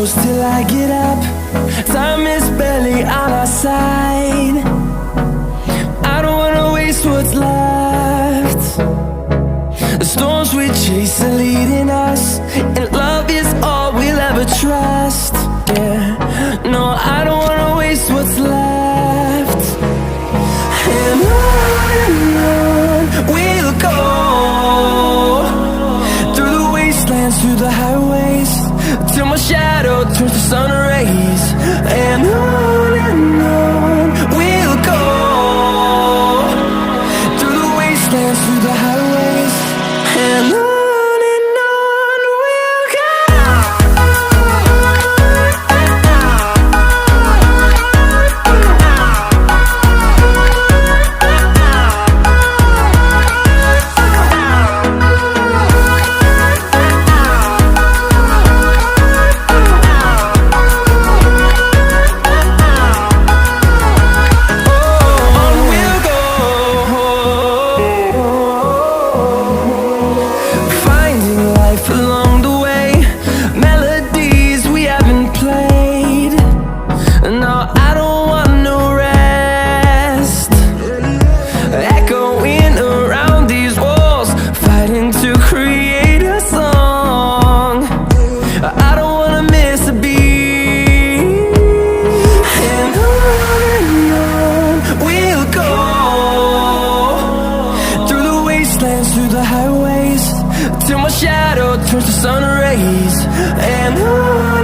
close till I get up. Time is barely on our side. I don't wanna waste what's left. The storms we chase are leading us, and love is all we'll ever trust. Yeah, no, I don't wanna waste what's left. And on we'll go, through the wastelands, through the highways, till my shadow turns to sun rays. And on we'll go, through the wastelands, through the highways, and on we'll go. Along the way, melodies we haven't played. No, I don't want no rest. Echoing around these walls, fighting to create a song. I don't wanna miss a beat. And on we'll go, through the wastelands, through the highways, till my shadow turns to sun rays. And on